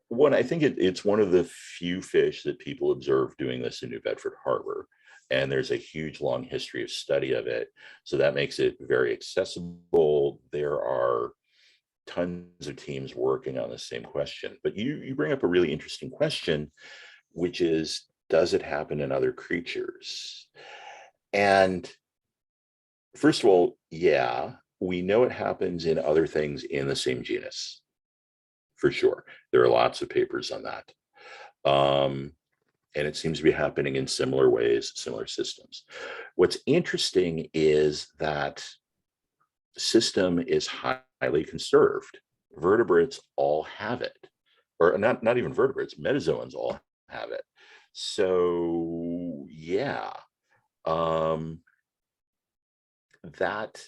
one, I think it's one of the few fish that people observe doing this in New Bedford Harbor. And there's a huge long history of study of it. So that makes it very accessible. There are tons of teams working on the same question. But you bring up a really interesting question, which is, does it happen in other creatures? And first of all, yeah, we know it happens in other things in the same genus, for sure. There are lots of papers on that. And it seems to be happening in similar ways, similar systems. What's interesting is that system is highly conserved. Vertebrates all have it, or not even vertebrates, metazoans all have it. So yeah, that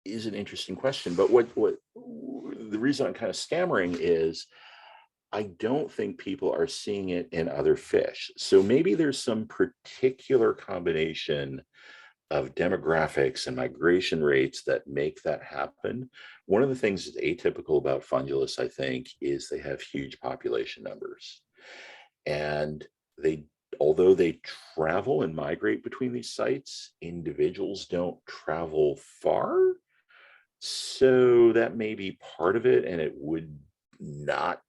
is an interesting question. But what the reason I'm kind of stammering is I don't think people are seeing it in other fish. So maybe there's some particular combination of demographics and migration rates that make that happen. One of the things that's atypical about Fundulus, I think, is they have huge population numbers. And although they travel and migrate between these sites, individuals don't travel far. So that may be part of it, and it would not,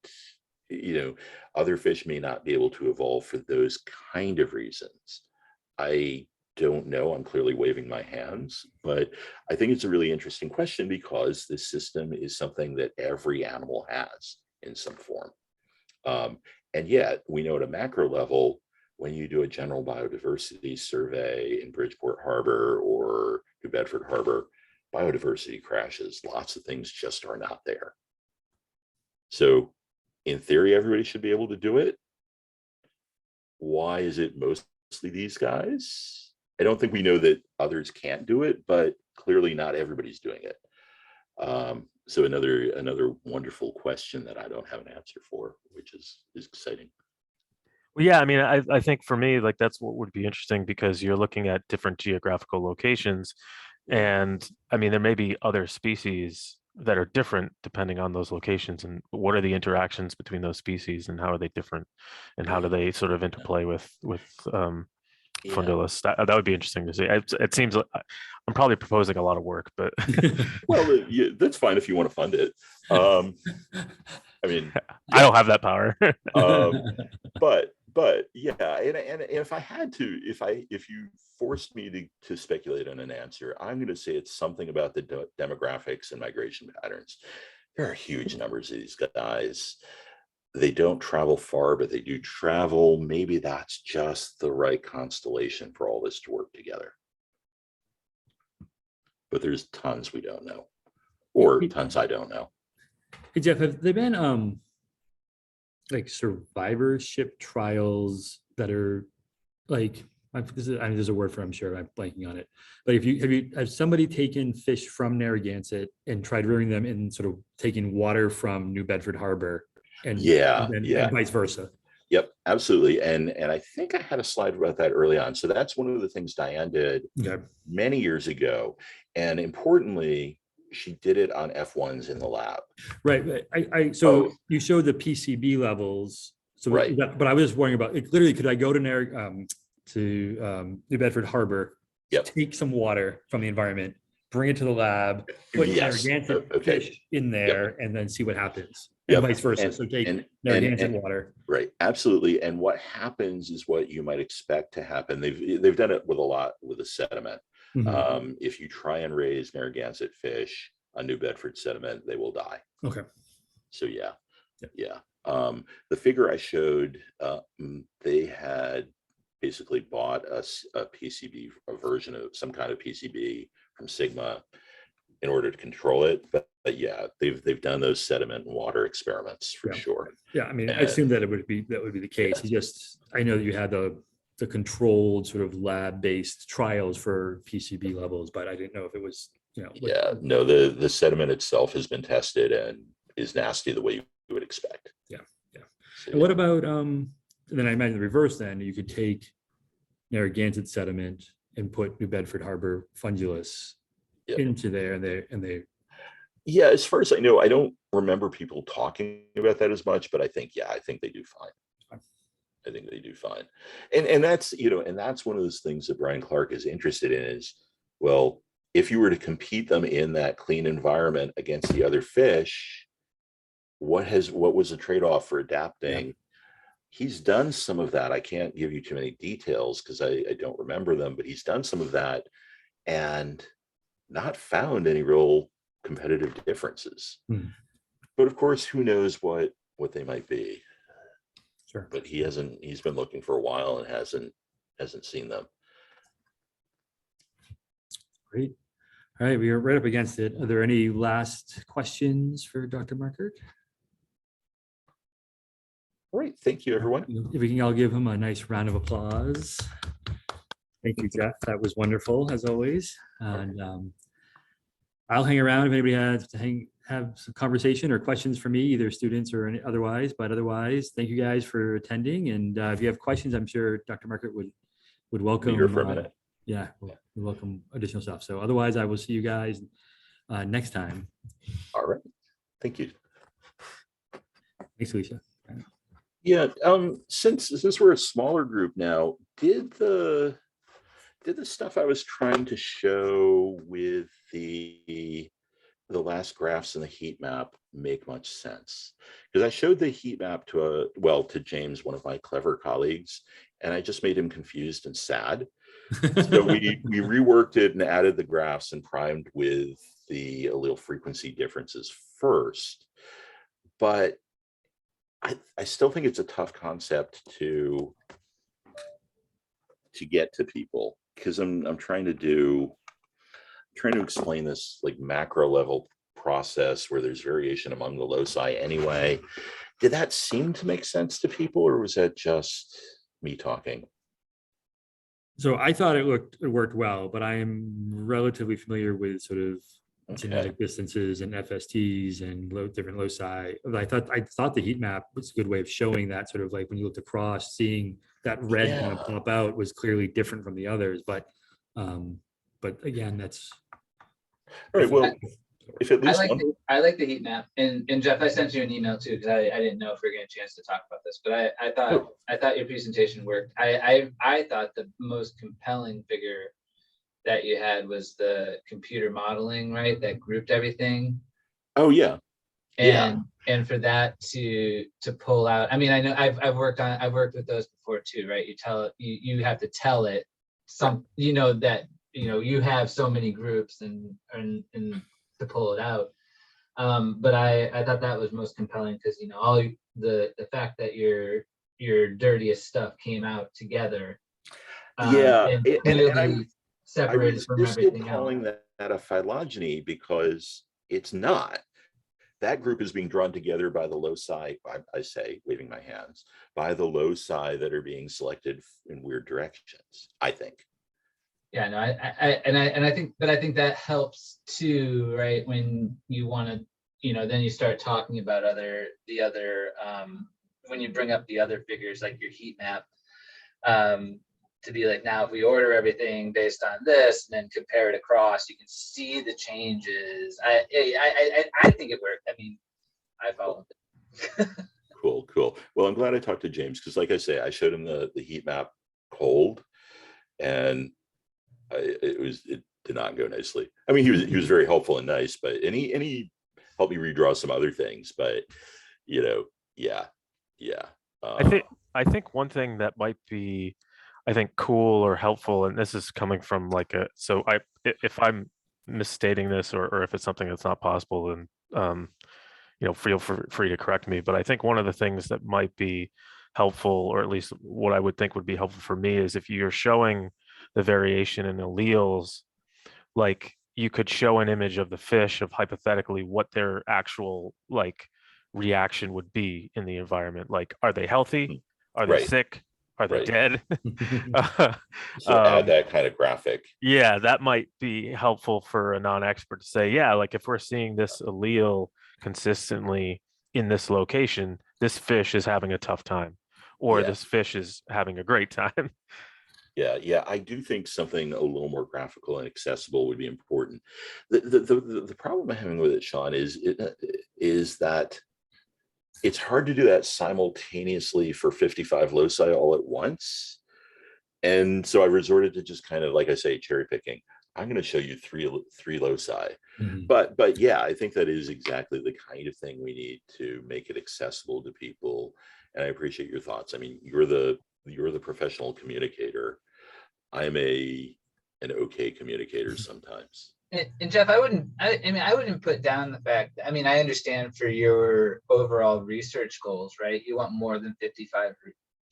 other fish may not be able to evolve for those kind of reasons. I don't know, I'm clearly waving my hands, but I think it's a really interesting question because this system is something that every animal has in some form. And yet we know at a macro level, when you do a general biodiversity survey in Bridgeport Harbor or New Bedford Harbor, biodiversity crashes. Lots of things just are not there. So in theory, everybody should be able to do it. Why is it mostly these guys? I don't think we know that others can't do it, but clearly not everybody's doing it. So another wonderful question that I don't have an answer for, which is exciting. Well, yeah, I mean, I think for me, like that's what would be interesting because you're looking at different geographical locations. And I mean, there may be other species that are different depending on those locations, and what are the interactions between those species and how are they different and how do they sort of interplay with Fundulus? That would be interesting to see. It seems like I'm probably proposing a lot of work, but well, yeah, that's fine if you want to fund it. I mean, I don't have that power. But yeah, and if I had to, if you forced me to speculate on an answer, I'm going to say it's something about the demographics and migration patterns. There are huge numbers of these guys. They don't travel far, but they do travel. Maybe that's just the right constellation for all this to work together. But there's tons we don't know, or tons I don't know. Hey Jeff, have there been like survivorship trials that are like, there's a word for it, I'm sure I'm blanking on it, but have somebody taken fish from Narragansett and tried rearing them in sort of taking water from New Bedford Harbor and vice versa? Yep, absolutely. And I think I had a slide about that early on. So that's one of the things Diane did many years ago. And importantly, she did it on F1s in the lab. Right. You showed the PCB levels. So right. But I was just wondering about, literally, could I go to New Bedford Harbor, take some water from the environment, bring it to the lab, put Narragansett fish in there, and then see what happens, and vice versa. So take Narragansett water. Right, absolutely. And what happens is what you might expect to happen. They've done it with the sediment. Mm-hmm. If you try and raise Narragansett fish on New Bedford sediment, they will die. Okay. So yeah. The figure I showed, they had basically bought a PCB, a version of some kind of PCB from Sigma in order to control it. But yeah, they've done those sediment and water experiments for sure. Yeah, I mean, I assume that would be the case. I know that you had the controlled sort of lab-based trials for PCB levels, but I didn't know if it was, no, the sediment itself has been tested and is nasty the way you would expect. So, and what about and then I imagine the reverse, then you could take Narragansett sediment and put New Bedford Harbor Fundulus into there, and they as far as I know, I don't remember people talking about that as much, but I think they do fine. I think they do fine. And that's, and that's one of those things that Brian Clark is interested in is, well, if you were to compete them in that clean environment against the other fish, what was the trade-off for adapting? He's done some of that. I can't give you too many details because I don't remember them, but he's done some of that and not found any real competitive differences. But of course, who knows what they might be. Sure. But he's been looking for a while and hasn't seen them. Great. All right, we are right up against it. Are there any last questions for Dr. Markert? All right, thank you, everyone. If we can all give him a nice round of applause. Thank you, Jeff. That was wonderful, as always. And I'll hang around if anybody has to have some conversation or questions for me, either students or otherwise. But otherwise, thank you guys for attending. And if you have questions, I'm sure Dr. Markert would welcome. Be here for a minute. Yeah, we welcome additional stuff. So otherwise, I will see you guys next time. All right. Thank you. Thanks, Alicia. Yeah. Since we're a smaller group now, did the stuff I was trying to show with the last graphs and the heat map make much sense? Because I showed the heat map to James, one of my clever colleagues, and I just made him confused and sad. So we reworked it and added the graphs and primed with the allele frequency differences first. But I still think it's a tough concept to get to people, because I'm trying to explain this like macro level process where there's variation among the loci anyway. Did that seem to make sense to people, or was that just me talking? So I thought it worked well, but I am relatively familiar with sort of genetic distances and FSTs and different loci. I thought the heat map was a good way of showing that, sort of like when you looked across, seeing that red kind of pop out was clearly different from the others. But again, that's all right. Well, if at least I like the heat map, and Jeff, I sent you an email too, because I didn't know if we were getting a chance to talk about this, but I thought your presentation worked. I thought the most compelling figure that you had was the computer modeling, right? That grouped everything. Oh yeah. And for that to pull out, I mean, I know I've worked with those before too, right? You have to tell it you have so many groups and to pull it out. But I thought that was most compelling, because all the fact that your dirtiest stuff came out together. And separated from everything calling else. that a phylogeny, because it's not. That group is being drawn together by the loci, I say, waving my hands, by the loci that are being selected in weird directions, I think. Yeah, no, I think that helps too, right? When you want to, then you start talking about when you bring up the other figures like your heat map, to be like, now if we order everything based on this and then compare it across, you can see the changes. I think it worked. I mean, I followed it. Cool. Well, I'm glad I talked to James, because like I say, I showed him the heat map cold, and it did not go nicely. I mean, he was very helpful and nice, but and he helped me redraw some other things, but yeah. I think one thing that might be, I think, cool or helpful, and this is coming from if I'm misstating this, or if it's something that's not possible, then feel free to correct me. But I think one of the things that might be helpful, or at least what I would think would be helpful for me, is if you're showing the variation in alleles, like you could show an image of the fish of hypothetically what their actual reaction would be in the environment. Like, are they healthy? Are they sick? Are they dead? So add that kind of graphic. Yeah, that might be helpful for a non-expert to say, yeah, like if we're seeing this allele consistently in this location, this fish is having a tough time, or this fish is having a great time. Yeah, I do think something a little more graphical and accessible would be important. The problem I'm having with it, Sean, is that it's hard to do that simultaneously for 55 loci all at once. And so I resorted to just kind of, like I say, cherry picking. I'm going to show you three loci. Mm-hmm. But yeah, I think that is exactly the kind of thing we need to make it accessible to people. And I appreciate your thoughts. I mean, you're the professional communicator. I'm an okay communicator sometimes. And Jeff, I wouldn't put down the fact that, I understand for your overall research goals, right? You want more than 55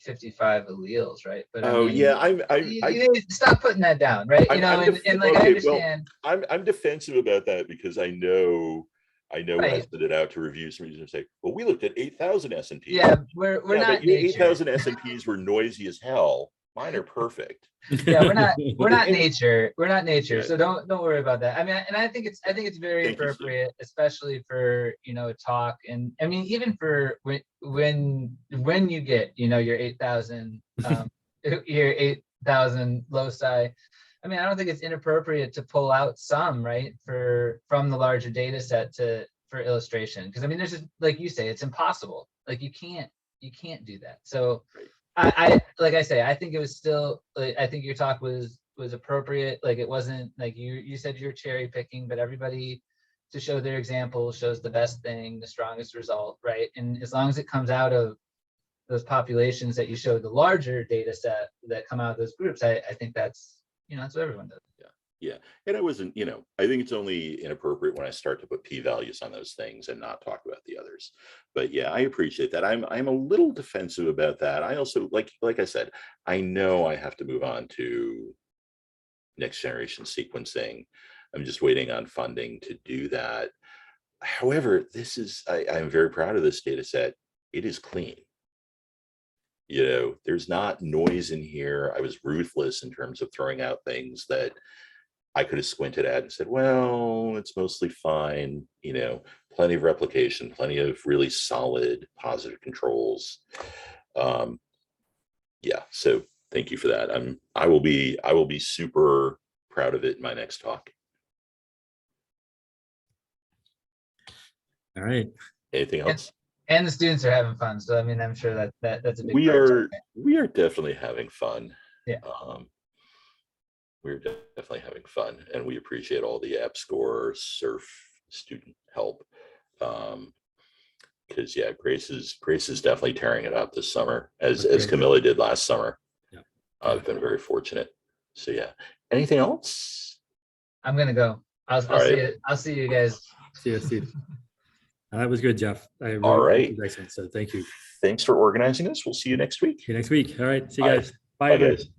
alleles, right? But you stop putting that down, right? I understand. Well, I'm defensive about that, because I know I know when I Right. send it out to review, somebody's gonna say, well, we looked at 8,000 S&Ps. Yeah, we're Yeah, not but your nature. 8,000 S&Ps were noisy as hell. Mine are perfect. Yeah, we're not nature. We're not nature. Yeah. So don't worry about that. I mean, and I think it's very Thank you, Steve. appropriate, especially for, a talk. And I mean, even for when you get, your 8,000 your 8,000 loci. I mean, I don't think it's inappropriate to pull out some, right, from the larger data set for illustration. Because I mean, there's just, like you say, it's impossible. Like you can't do that. So I like I say, I think it was still, like, I think your talk was appropriate. Like it wasn't like you said you're cherry picking, but everybody to show their example shows the best thing, the strongest result, right? And as long as it comes out of those populations that you showed, the larger data set that come out of those groups, I think that's, that's what everyone does. Yeah. And I wasn't, I think it's only inappropriate when I start to put p-values on those things and not talk about the others. But yeah, I appreciate that. I'm a little defensive about that. I also, like I said, I know I have to move on to next generation sequencing. I'm just waiting on funding to do that. However, I'm very proud of this data set. It is clean. There's not noise in here. I was ruthless in terms of throwing out things that I could have squinted at and said, well, it's mostly fine, plenty of replication, plenty of really solid positive controls. Yeah, so thank you for that. I will be super proud of it in my next talk. All right. Anything else? And the students are having fun. So I mean, I'm sure that's a big We part. are definitely having fun. Yeah. We're definitely having fun, and we appreciate all the app score surf student help. Because yeah, Grace is definitely tearing it up this summer, as Camilla did last summer. Yeah. I've been very fortunate. So yeah. Anything else? I'm gonna go. I'll see you. I'll see you guys. See you, Steve. That was good, Jeff. All right. Excellent. So thank you. Thanks for organizing this. We'll see you next week. See you next week. All right. See you Bye. guys. Bye, Bye, everybody. guys.